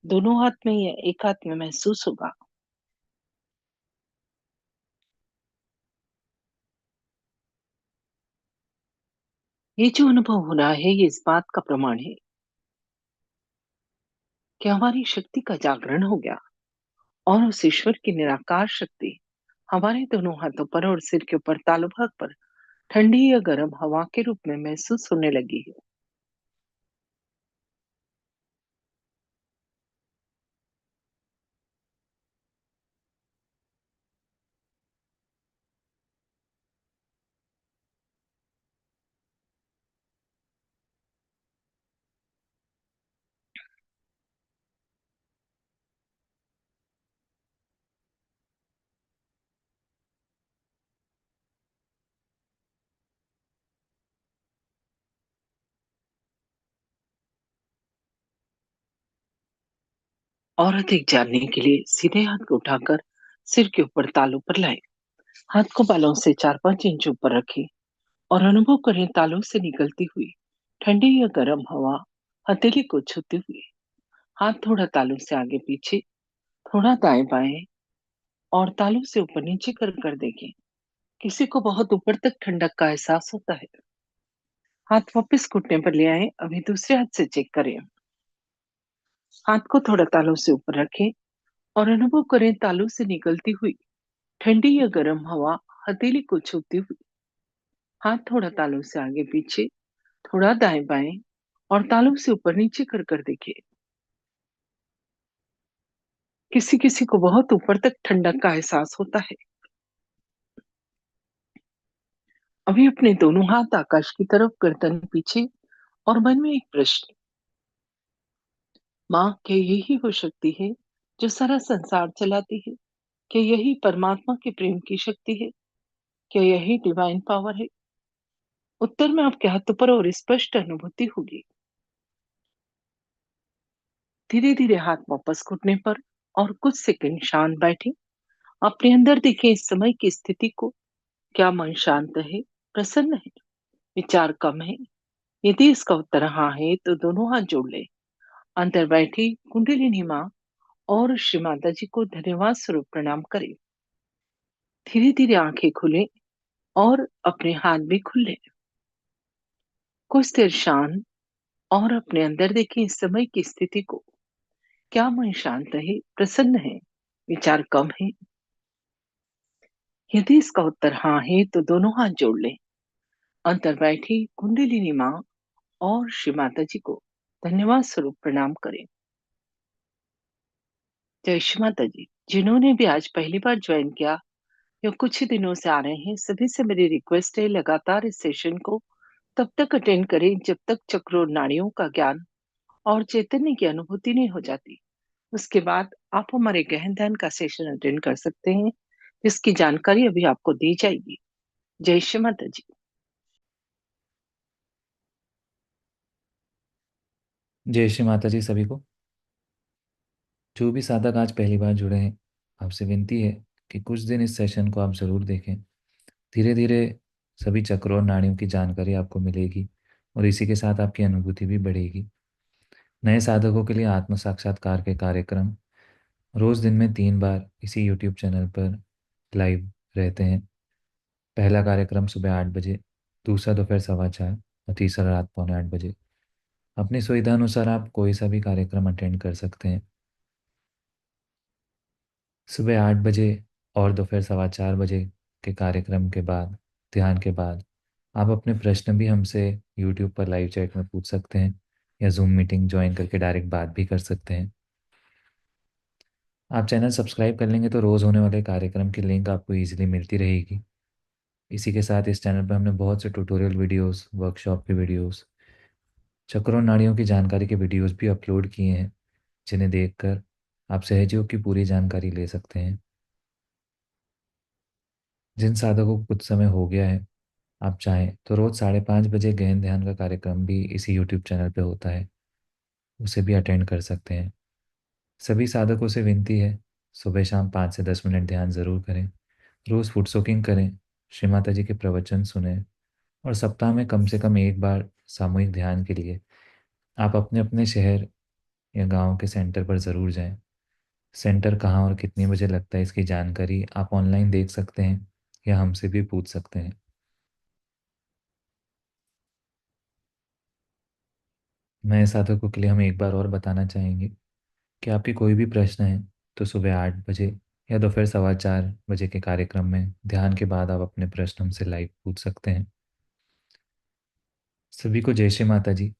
दोनों हाथ में या एक हाथ में महसूस होगा। ये जो अनुभव हो रहा है, ये इस बात का प्रमाण है कि हमारी शक्ति का जागरण हो गया और उस ईश्वर की निराकार शक्ति हमारे दोनों हाथों पर और सिर के ऊपर तालु भाग पर ठंडी या गर्म हवा के रूप में महसूस होने लगी है। और अधिक जानने के लिए सीधे हाथ को उठाकर सिर के ऊपर तालू पर लाएं। हाथ को बालों से 4-5 इंच ऊपर रखें और अनुभव करें तालू से निकलती हुई ठंडी या गर्म हवा हथेली को छूती हुई। हाथ थोड़ा तालू से आगे पीछे, थोड़ा दाएं बाएं और तालू से ऊपर नीचे कर देखें। किसी को बहुत ऊपर तक ठंडक का एहसास होता है। हाथ वापस घुटने पर ले आए, अभी दूसरे हाथ से चेक करें। हाथ को थोड़ा तालू से ऊपर रखें और अनुभव करें तालू से निकलती हुई ठंडी या गर्म हवा हथेली को छूती हुई। हाथ थोड़ा तालू से आगे पीछे, थोड़ा दाएं बाएं और तालू से ऊपर नीचे कर देखें। किसी किसी को बहुत ऊपर तक ठंडक का एहसास होता है। अभी अपने दोनों हाथ आकाश की तरफ, गर्दन पीछे और मन में एक प्रश्न, माँ क्या यही वो शक्ति है जो सारा संसार चलाती है? क्या यही परमात्मा के प्रेम की शक्ति है? क्या यही डिवाइन पावर है? उत्तर में आपके हाथों पर और स्पष्ट अनुभूति होगी। धीरे धीरे हाथ वापस घुटने पर और कुछ सेकंड शांत बैठे। अपने अंदर देखें इस समय की स्थिति को। क्या मन शांत है, प्रसन्न है, विचार कम है, यदि इसका उत्तर हाँ है तो दोनों हाथ जोड़ ले। अंदर बैठी कुंडलिनी माँ और श्री माता जी को धन्यवाद स्वरूप प्रणाम करें। धीरे धीरे आंखें खुलें और अपने हाथ भी खुले। कुछ देर शांत और अपने अंदर देखें इस समय की स्थिति को। क्या मन शांत है, प्रसन्न है, विचार कम है? यदि इसका उत्तर हाँ है तो दोनों हाथ जोड़ लें। अंदर बैठी कुंडलिनी माँ और श्री माता जी को धन्यवाद स्वरूप प्रणाम करें। जय श्री माता जी। जिन्होंने भी आज पहली बार ज्वाइन किया या कुछ ही दिनों से आ रहे हैं, सभी से मेरी रिक्वेस्ट है लगातार इस सेशन को तब तक अटेंड करें जब तक चक्र और नाड़ियों का ज्ञान और चैतन्य की अनुभूति नहीं हो जाती। उसके बाद आप हमारे गहन ध्यान का सेशन अटेंड कर सकते हैं, जिसकी जानकारी अभी आपको दी जाएगी। जय श्री माता जी। जय श्री माता जी सभी को। जो भी साधक आज पहली बार जुड़े हैं, आपसे विनती है कि कुछ दिन इस सेशन को आप ज़रूर देखें। धीरे धीरे सभी चक्रों और नाड़ियों की जानकारी आपको मिलेगी और इसी के साथ आपकी अनुभूति भी बढ़ेगी। नए साधकों के लिए आत्म साक्षात्कार के कार्यक्रम रोज़ दिन में 3 बार इसी यूट्यूब चैनल पर लाइव रहते हैं। पहला कार्यक्रम सुबह 8 बजे, दूसरा दोपहर 4:15 और तीसरा रात 7:45 बजे। अपनी सुविधा अनुसार आप कोई सा भी कार्यक्रम अटेंड कर सकते हैं। सुबह 8 बजे और दोपहर 4:15 बजे के कार्यक्रम के बाद, ध्यान के बाद, आप अपने प्रश्न भी हमसे यूट्यूब पर लाइव चैट में पूछ सकते हैं या जूम मीटिंग ज्वाइन करके डायरेक्ट बात भी कर सकते हैं। आप चैनल सब्सक्राइब कर लेंगे तो रोज़ होने वाले कार्यक्रम की लिंक आपको ईजिली मिलती रहेगी। इसी के साथ इस चैनल पर हमने बहुत से ट्यूटोरियल वीडियोस, वर्कशॉप के वीडियोस, चक्रों नाड़ियों की जानकारी के वीडियोस भी अपलोड किए हैं, जिन्हें देखकर आप सहजयोग की पूरी जानकारी ले सकते हैं। जिन साधकों को कुछ समय हो गया है, आप चाहें तो रोज़ 5:30 बजे गहन ध्यान का कार्यक्रम भी इसी यूट्यूब चैनल पे होता है, उसे भी अटेंड कर सकते हैं। सभी साधकों से विनती है, सुबह शाम 5 से 10 मिनट ध्यान ज़रूर करें। रोज़ फुट सोकिंग करें, श्री माता जी के प्रवचन सुने और सप्ताह में कम से कम एक बार सामूहिक ध्यान के लिए आप अपने अपने शहर या गांव के सेंटर पर ज़रूर जाएं। सेंटर कहाँ और कितने बजे लगता है, इसकी जानकारी आप ऑनलाइन देख सकते हैं या हमसे भी पूछ सकते हैं। नए साधकों के लिए हम एक बार और बताना चाहेंगे कि आपकी कोई भी प्रश्न है तो सुबह 8 बजे या दोपहर 4:15 बजे के कार्यक्रम में ध्यान के बाद आप अपने प्रश्न हमसे लाइव पूछ सकते हैं। सभी को जय श्री माता जी।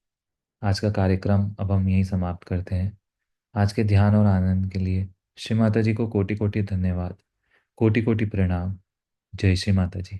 आज का कार्यक्रम अब हम यहीं समाप्त करते हैं। आज के ध्यान और आनंद के लिए श्री माता जी को कोटि कोटि धन्यवाद, कोटि कोटि प्रणाम। जय श्री माता जी।